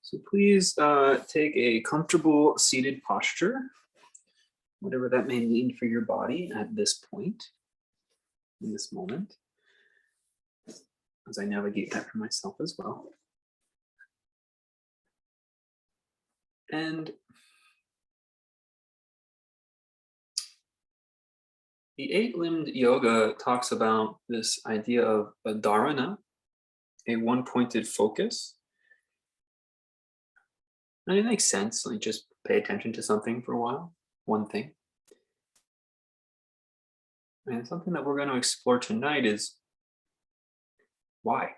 So please take a comfortable seated posture, whatever that may mean for your body at this point, in this moment, as I navigate that for myself as well. And the eight-limbed yoga talks about this idea of a dharana, a one-pointed focus. And it makes sense, like just pay attention to something for a while, one thing. And something that we're going to explore tonight is why?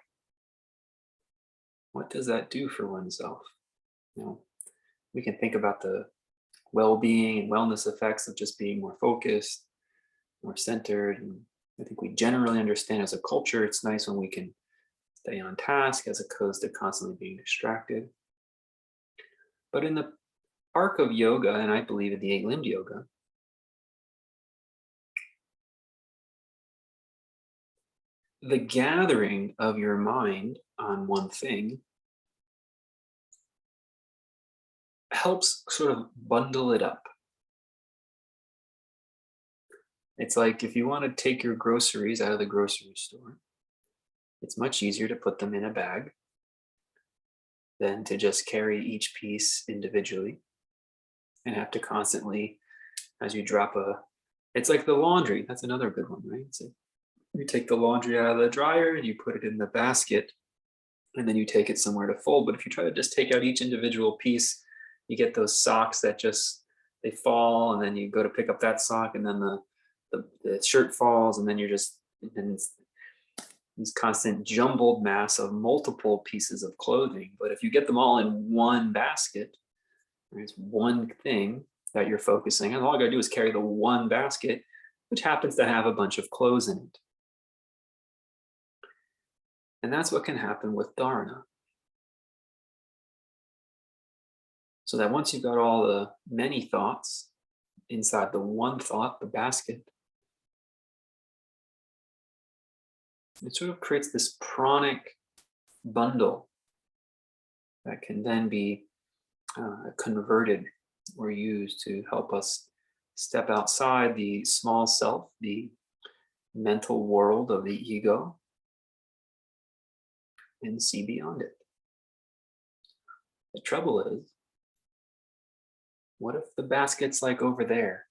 What does that do for oneself? You know, we can think about the well-being and wellness effects of just being more focused, more centered. And I think we generally understand as a culture, it's nice when we can stay on task as opposed to constantly being distracted. But in the arc of yoga, and I believe in the eight-limbed yoga, the gathering of your mind on one thing helps sort of bundle it up. It's like if you want to take your groceries out of the grocery store, it's much easier to put them in a bag than to just carry each piece individually and have to constantly, as you drop it's like the laundry. That's another good one, right? So you take the laundry out of the dryer and you put it in the basket and then you take it somewhere to fold. But if you try to just take out each individual piece, you get those socks that they fall, and then you go to pick up that sock and then the shirt falls, and then it's this constant jumbled mass of multiple pieces of clothing. But if you get them all in one basket, there's one thing that you're focusing on. All I gotta do is carry the one basket, which happens to have a bunch of clothes in it. And that's what can happen with dharana. So that once you've got all the many thoughts inside the one thought, the basket, it sort of creates this pranic bundle that can then be converted or used to help us step outside the small self, the mental world of the ego, and see beyond it. The trouble is, what if the basket's like over there?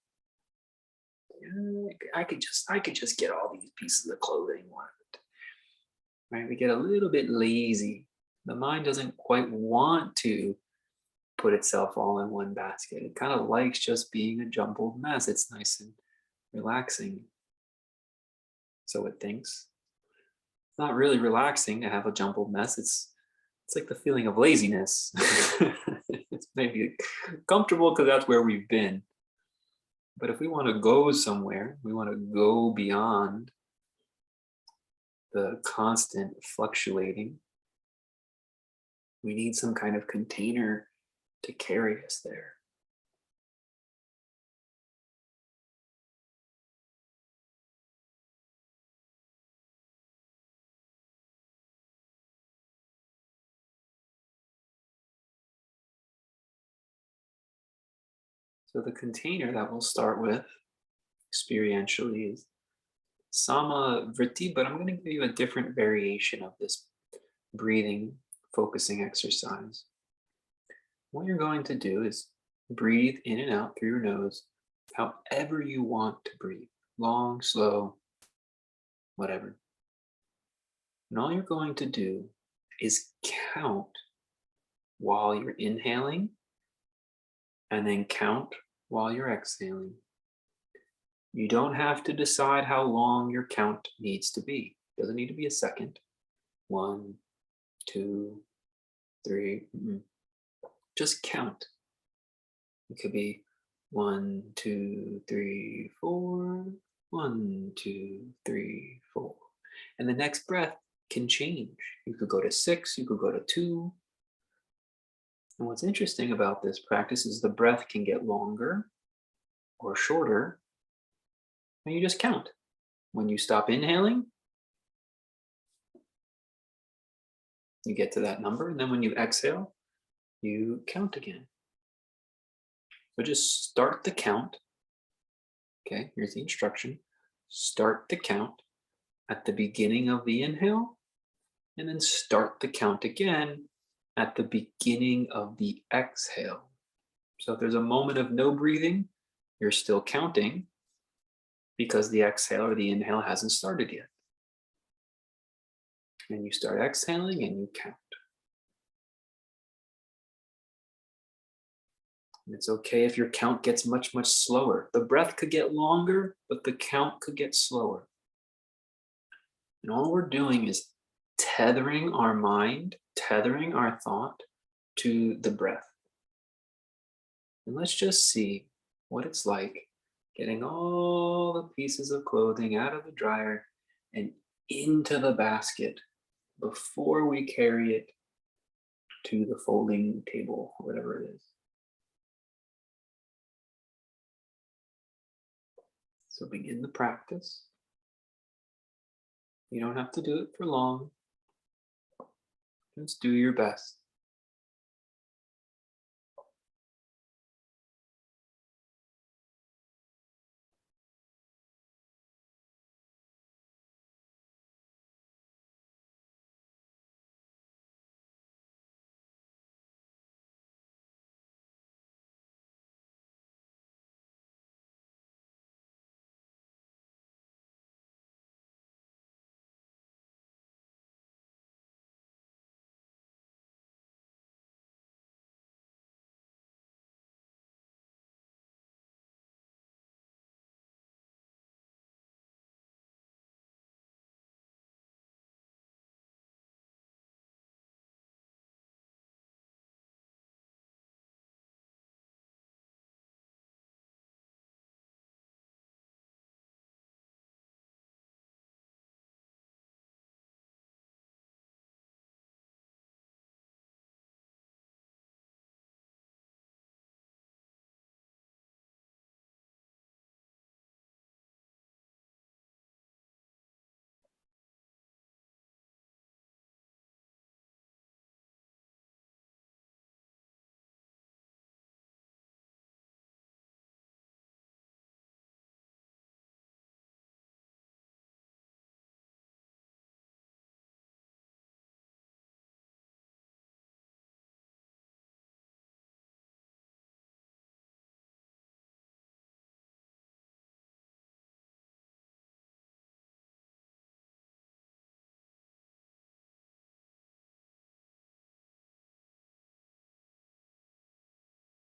I could just get all these pieces of clothing. Right? We get a little bit lazy. The mind doesn't quite want to put itself all in one basket. It kind of likes just being a jumbled mess. It's nice and relaxing. So it thinks. It's not really relaxing to have a jumbled mess. It's like the feeling of laziness. It's maybe comfortable because that's where we've been. But if we want to go somewhere, we want to go beyond the constant fluctuating, we need some kind of container to carry us there. So the container that we'll start with experientially is Sama Vritti, but I'm going to give you a different variation of this breathing, focusing exercise. What you're going to do is breathe in and out through your nose, however you want to breathe, long, slow, whatever. And all you're going to do is count while you're inhaling and then count while you're exhaling. You don't have to decide how long your count needs to be. It doesn't need to be a second. 1, 2, 3. Just count. It could be 1, 2, 3, 4. 1, 2, 3, 4. And the next breath can change. You could go to 6. You could go to 2. And what's interesting about this practice is the breath can get longer or shorter, and you just count. When you stop inhaling, you get to that number, and then when you exhale, you count again. So just start the count. Okay, here's the instruction. Start the count at the beginning of the inhale, and then start the count again at the beginning of the exhale. So if there's a moment of no breathing, you're still counting because the exhale or the inhale hasn't started yet. And you start exhaling and you count. And it's okay if your count gets much, much slower. The breath could get longer, but the count could get slower. And all we're doing is tethering our mind, tethering our thought to the breath. And let's just see what it's like getting all the pieces of clothing out of the dryer and into the basket before we carry it to the folding table, whatever it is. So begin the practice. You don't have to do it for long. Just do your best.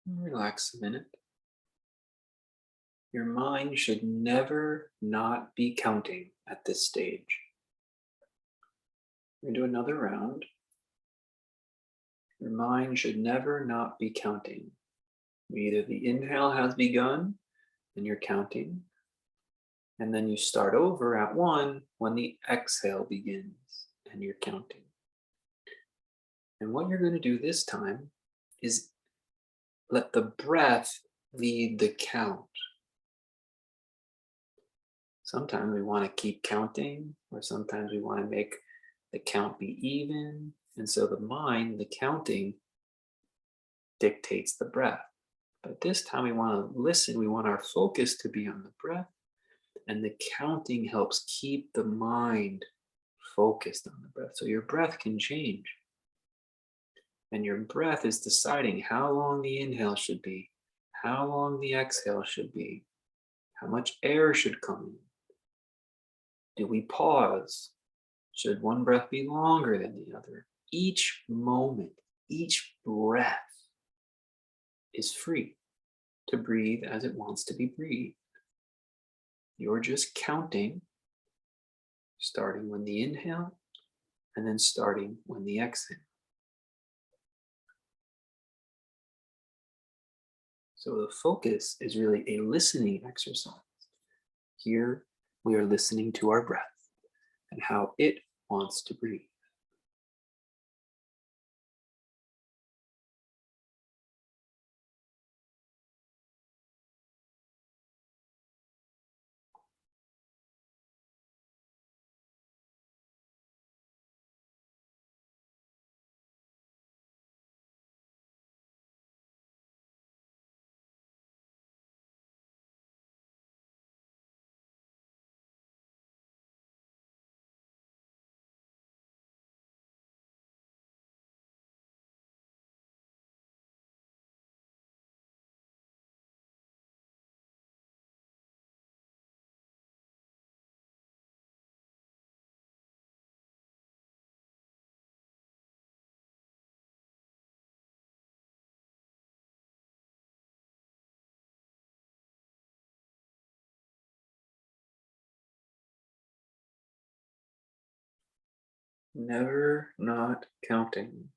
Relax a minute. Your mind should never not be counting at this stage. We're going to do another round. Your mind should never not be counting. Either the inhale has begun and you're counting, and then you start over at 1 when the exhale begins and you're counting. And what you're going to do this time is let the breath lead the count. Sometimes we want to keep counting, or sometimes we want to make the count be even. And so the mind, the counting, dictates the breath. But this time we want to listen, we want our focus to be on the breath, and the counting helps keep the mind focused on the breath. So your breath can change. And your breath is deciding how long the inhale should be, how long the exhale should be, how much air should come in. Do we pause? Should one breath be longer than the other? Each moment, each breath is free to breathe as it wants to be breathed. You're just counting, starting when the inhale and then starting when the exhale. So the focus is really a listening exercise. Here we are listening to our breath and how it wants to breathe. Never not counting.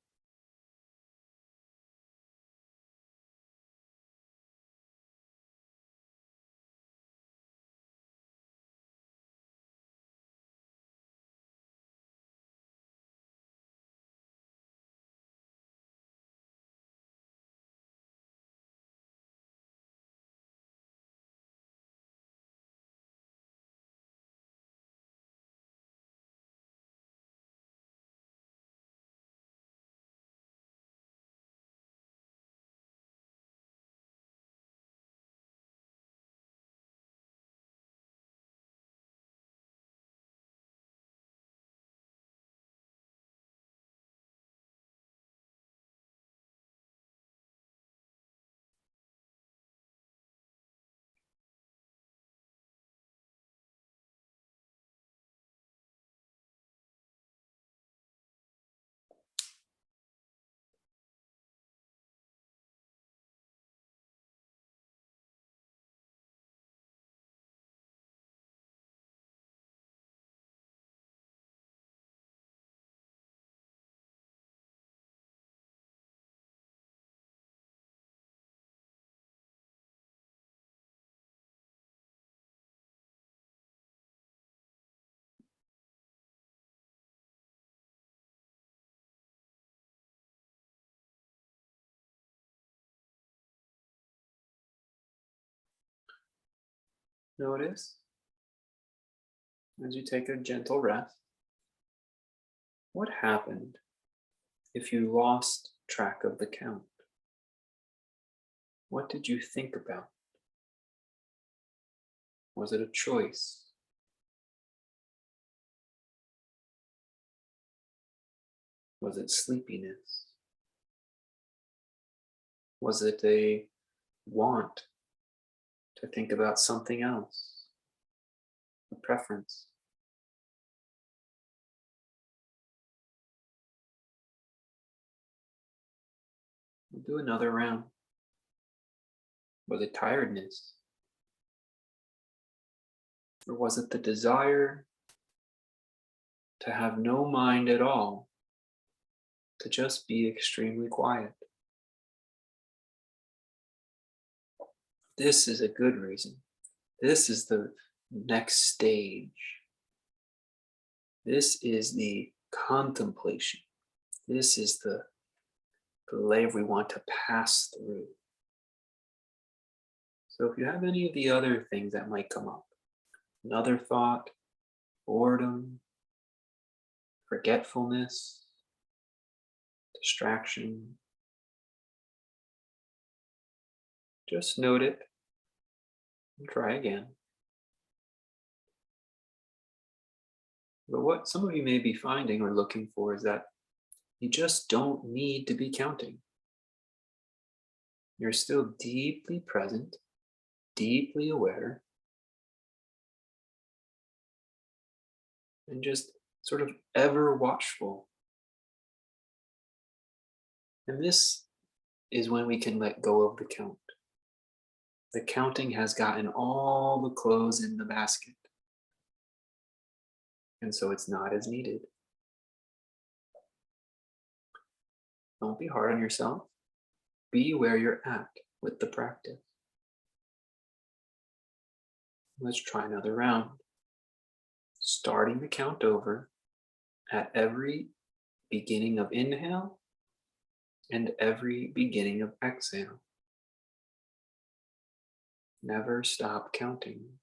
Notice as you take a gentle rest, what happened if you lost track of the count? What did you think about? Was it a choice? Was it sleepiness? Was it a want to think about something else? A preference? We'll do another round. Was it tiredness? Or was it the desire to have no mind at all, to just be extremely quiet? This is a good reason. This is the next stage. This is the contemplation. This is the layer we want to pass through. So if you have any of the other things that might come up, another thought, boredom, forgetfulness, distraction, just note it and try again. But what some of you may be finding or looking for is that you just don't need to be counting. You're still deeply present, deeply aware, and just sort of ever watchful. And this is when we can let go of the count. The counting has gotten all the clothes in the basket, and so it's not as needed. Don't be hard on yourself. Be where you're at with the practice. Let's try another round. Starting the count over at every beginning of inhale and every beginning of exhale. Never stop counting.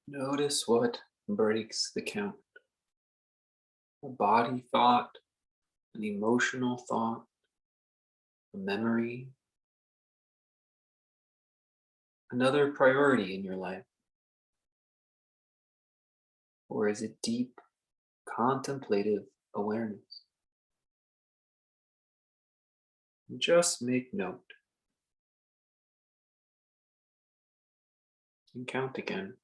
Notice what breaks the count. A body thought, an emotional thought, a memory, another priority in your life, or is it deep, contemplative awareness? Just make note and count again.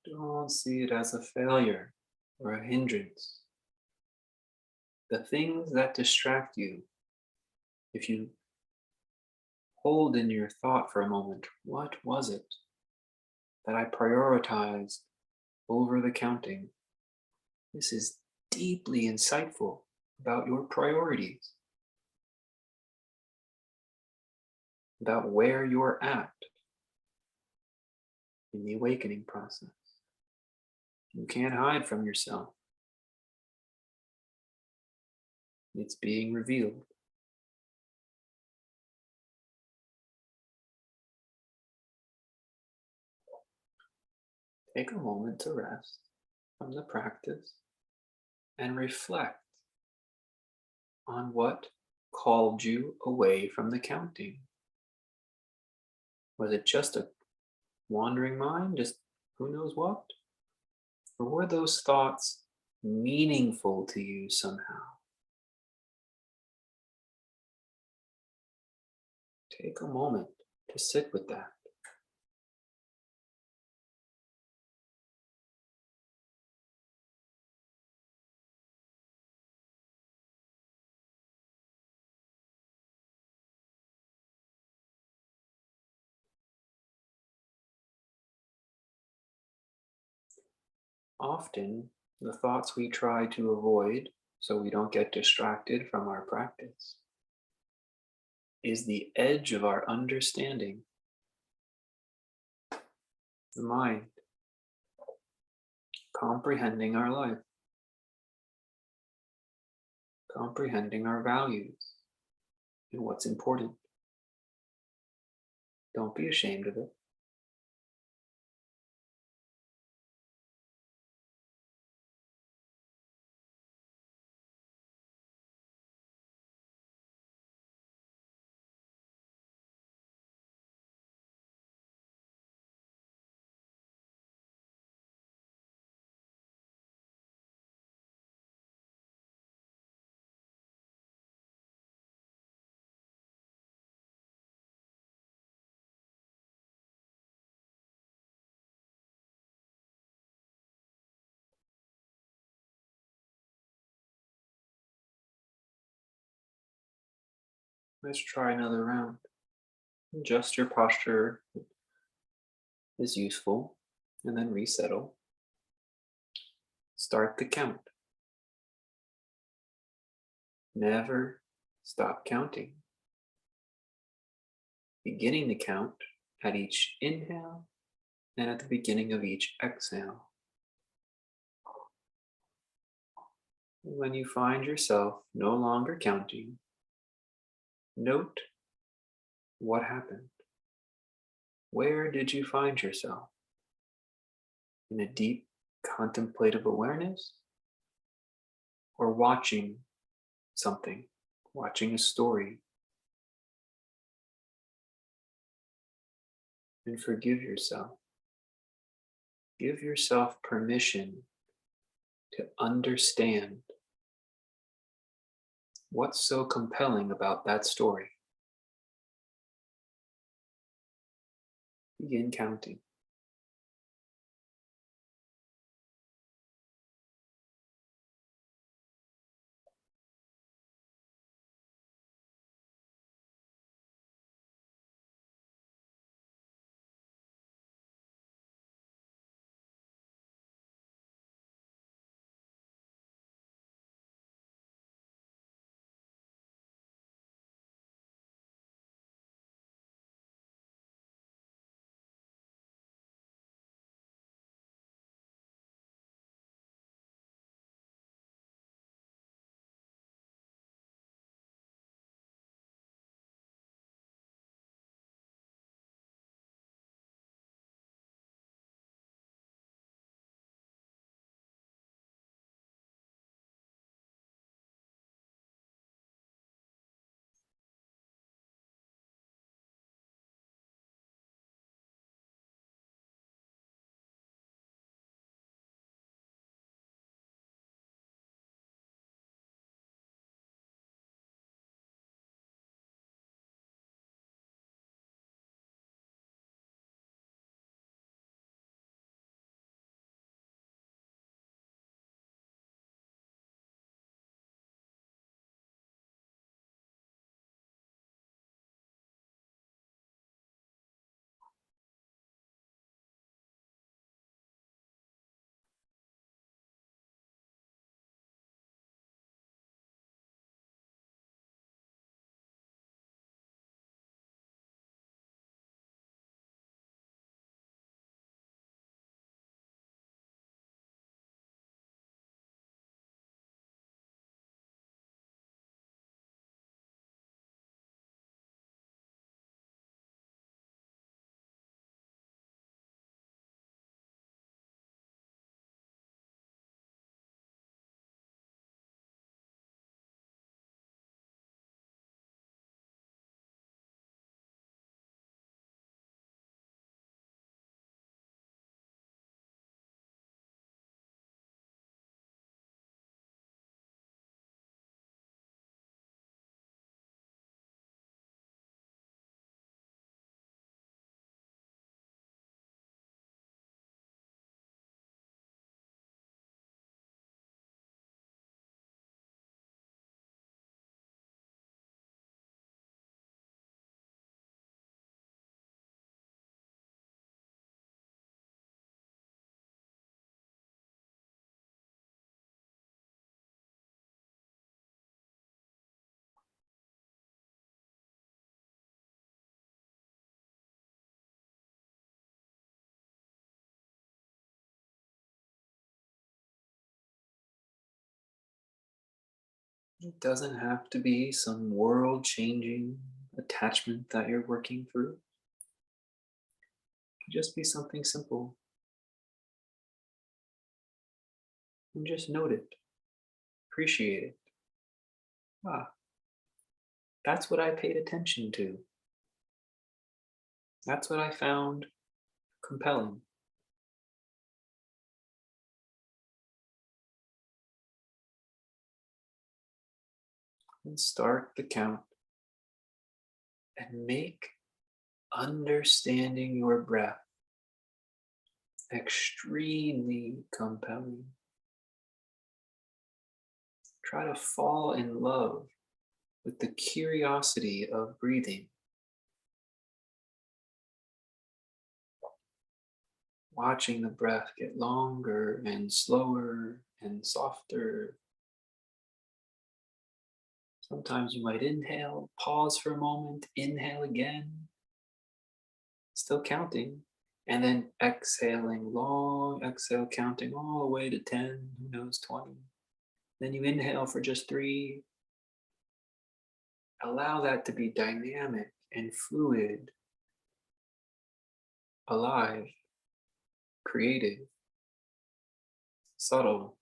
Don't see it as a failure or a hindrance. The things that distract you, if you hold in your thought for a moment, what was it that I prioritized over the counting? This is deeply insightful about your priorities, about where you're at in the awakening process. You can't hide from yourself. It's being revealed. Take a moment to rest from the practice and reflect on what called you away from the counting. Was it just a wandering mind, just who knows what? Or were those thoughts meaningful to you somehow? Take a moment to sit with that. Often, the thoughts we try to avoid so we don't get distracted from our practice is the edge of our understanding, the mind, comprehending our life, comprehending our values and what's important. Don't be ashamed of it. Let's try another round. Adjust your posture is useful, and then resettle. Start the count. Never stop counting. Beginning the count at each inhale and at the beginning of each exhale. When you find yourself no longer counting, note what happened. Where did you find yourself? In a deep contemplative awareness, or watching something, watching a story? And forgive yourself. Give yourself permission to understand what's so compelling about that story. Begin counting. It doesn't have to be some world changing attachment that you're working through. It can just be something simple. And just note it, appreciate it. Ah, that's what I paid attention to. That's what I found compelling. And start the count and make understanding your breath extremely compelling. Try to fall in love with the curiosity of breathing, watching the breath get longer and slower and softer. Sometimes you might inhale, pause for a moment, inhale again, still counting, and then exhaling, long exhale, counting all the way to 10, who knows, 20. Then you inhale for just 3. Allow that to be dynamic and fluid, alive, creative, subtle.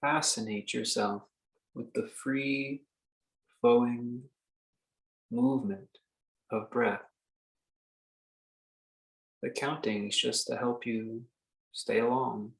Fascinate yourself with the free flowing movement of breath. The counting is just to help you stay along.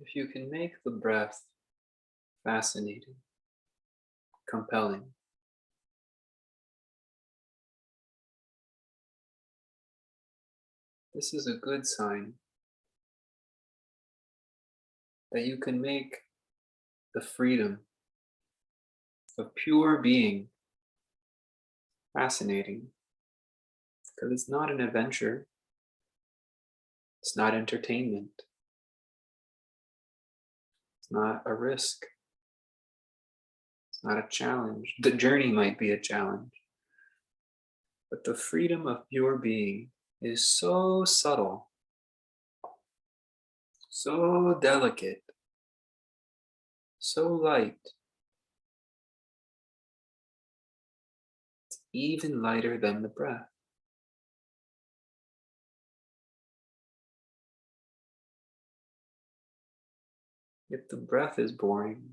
If you can make the breath fascinating, compelling, this is a good sign that you can make the freedom of pure being fascinating, because it's not an adventure, It's not entertainment. It's not a risk. It's not a challenge. The journey might be a challenge, but the freedom of pure being is so subtle, so delicate, so light, even lighter than the breath. If the breath is boring,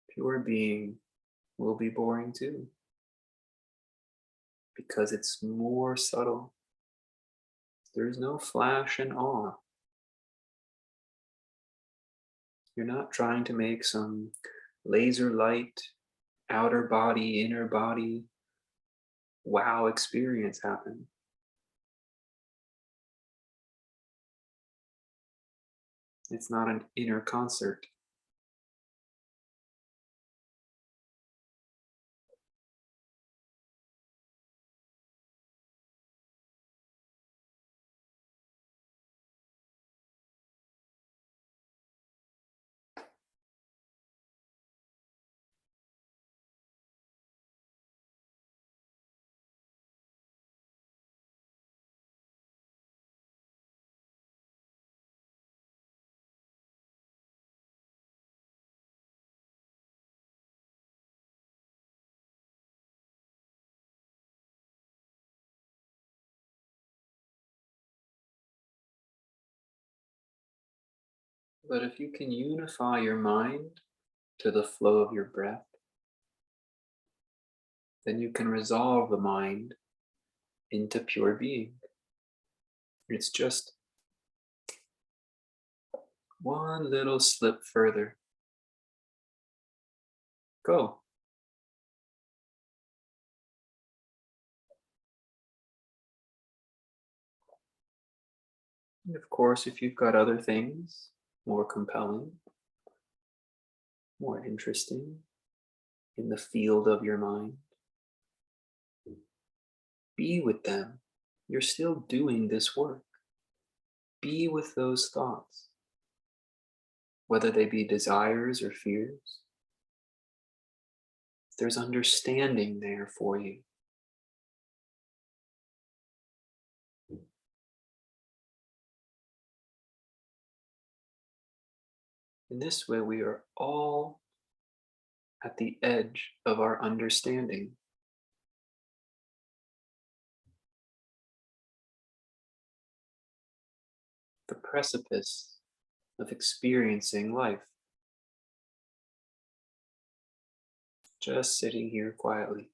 pure being will be boring too, because it's more subtle. There's no flash and awe. You're not trying to make some laser light, outer body, inner body, wow experience happen. It's not an inner concert. But if you can unify your mind to the flow of your breath, then you can resolve the mind into pure being. It's just one little slip further. Go. And of course, if you've got other things more compelling, more interesting in the field of your mind, be with them. You're still doing this work. Be with those thoughts, whether they be desires or fears. There's understanding there for you. In this way, we are all at the edge of our understanding, the precipice of experiencing life, just sitting here quietly.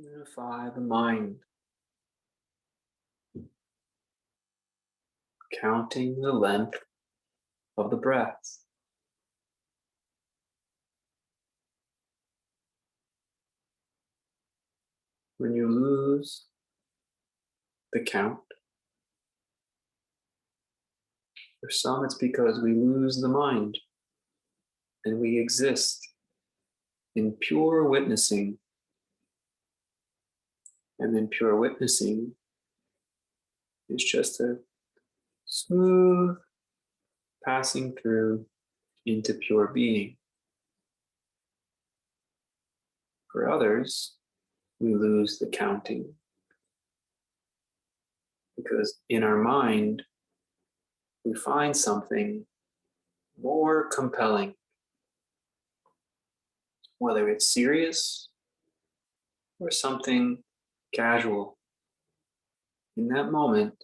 Unify the mind, counting the length of the breaths. When you lose the count, for some it's because we lose the mind and we exist in pure witnessing. And then pure witnessing is just a smooth passing through into pure being. For others, we lose the counting because in our mind, we find something more compelling, whether it's serious or something casual. In that moment,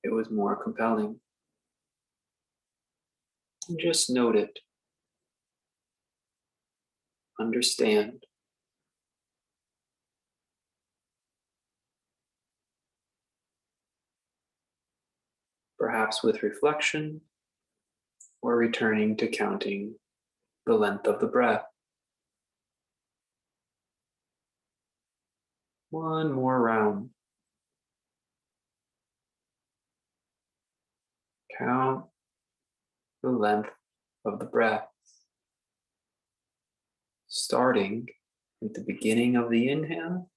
it was more compelling. And just note it, understand. Perhaps with reflection or returning to counting the length of the breath. One more round. Count the length of the breath, starting at the beginning of the inhale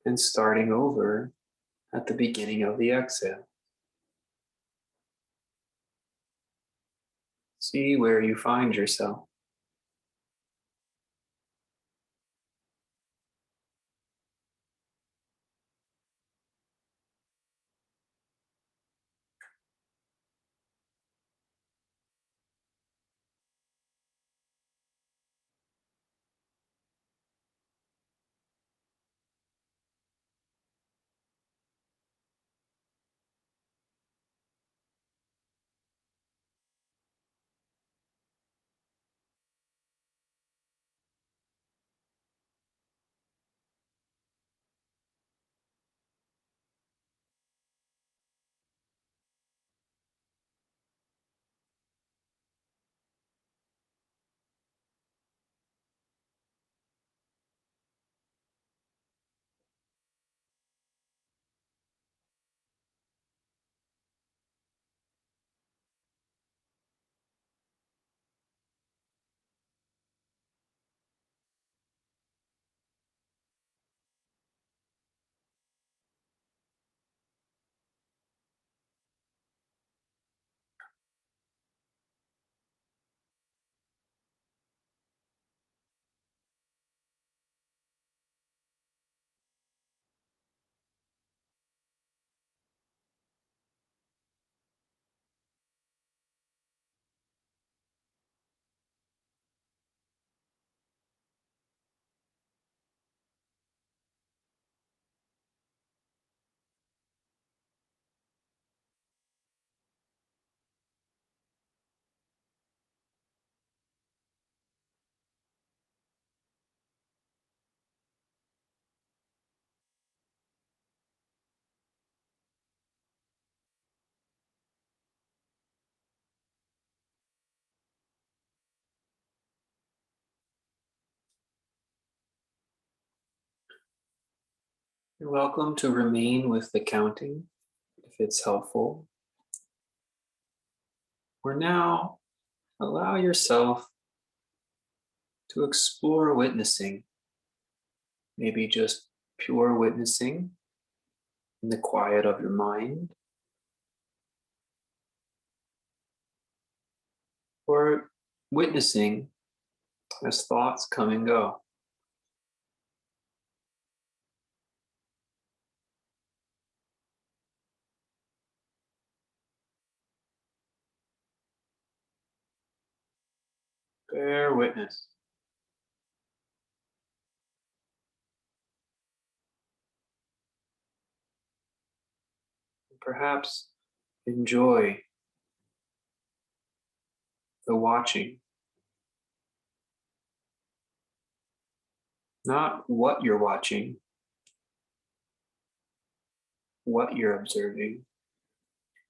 and starting over at the beginning of the exhale. See where you find yourself. You're welcome to remain with the counting if it's helpful. Or now, allow yourself to explore witnessing, maybe just pure witnessing in the quiet of your mind, or witnessing as thoughts come and go. Bear witness. Perhaps enjoy the watching. Not what you're watching, what you're observing,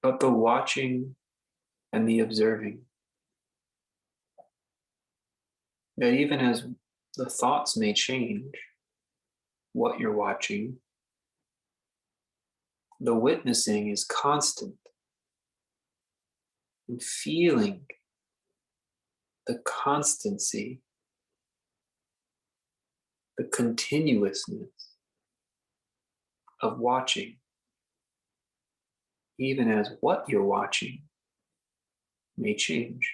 but the watching and the observing. That even as the thoughts may change, what you're watching, the witnessing is constant and feeling the constancy, the continuousness of watching, even as what you're watching may change.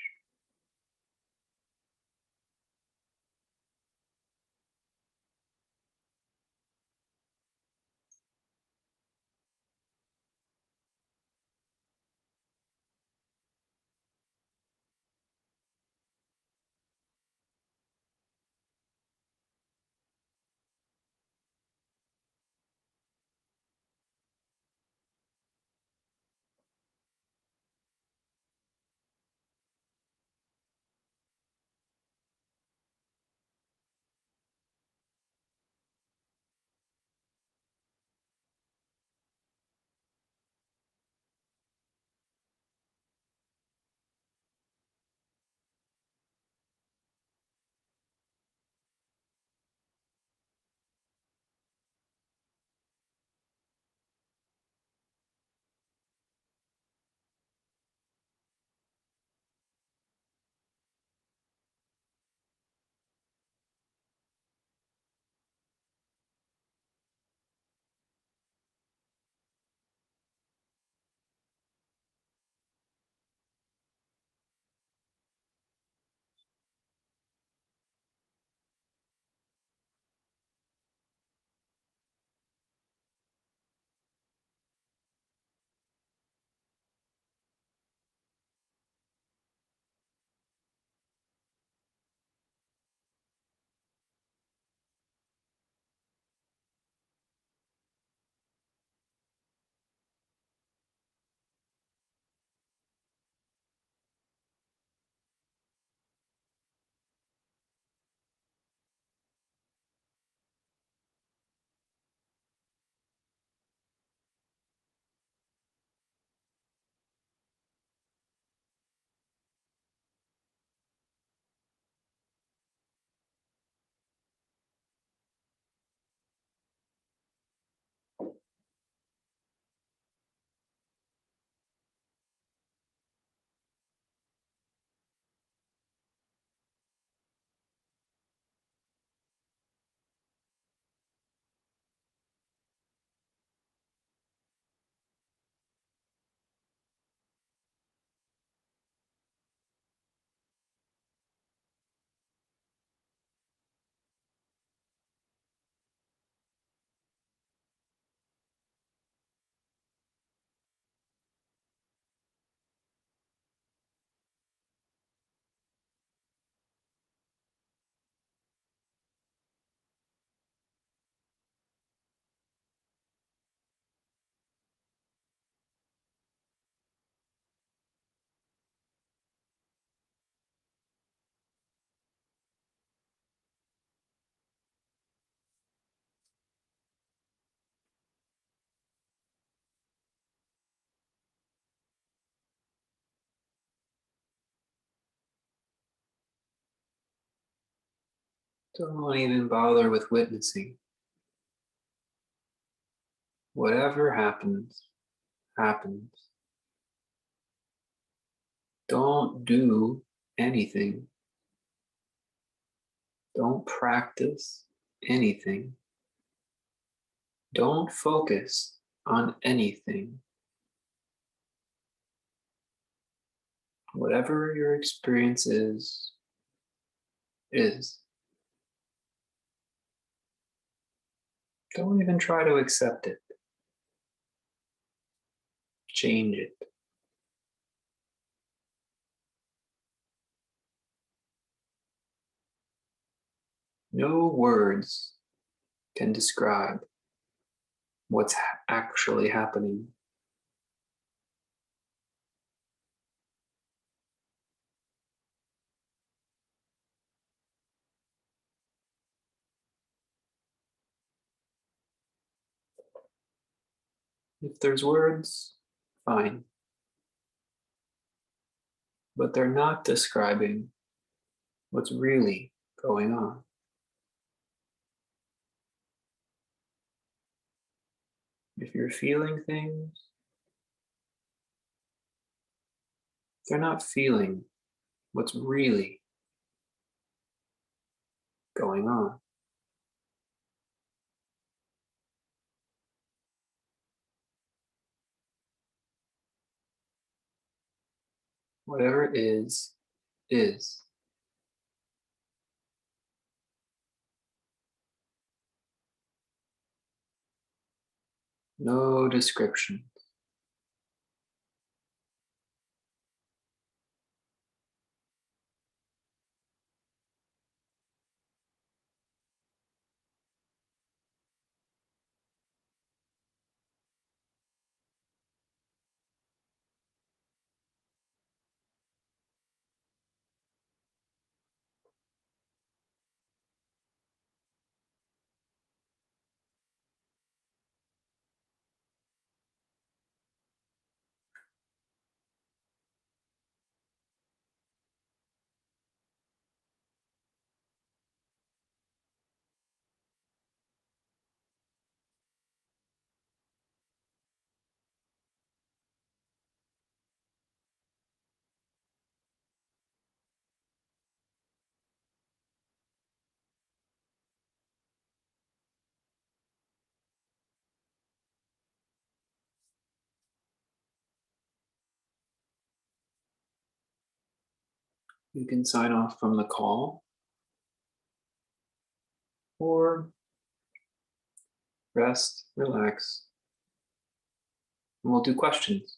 Don't even bother with witnessing. Whatever happens, happens. Don't do anything. Don't practice anything. Don't focus on anything. Whatever your experience is, is. Don't even try to accept it. Change it. No words can describe what's actually happening. If there's words, fine, but they're not describing what's really going on. If you're feeling things, they're not feeling what's really going on. Whatever is. No description. You can sign off from the call or rest, relax, and we'll do questions.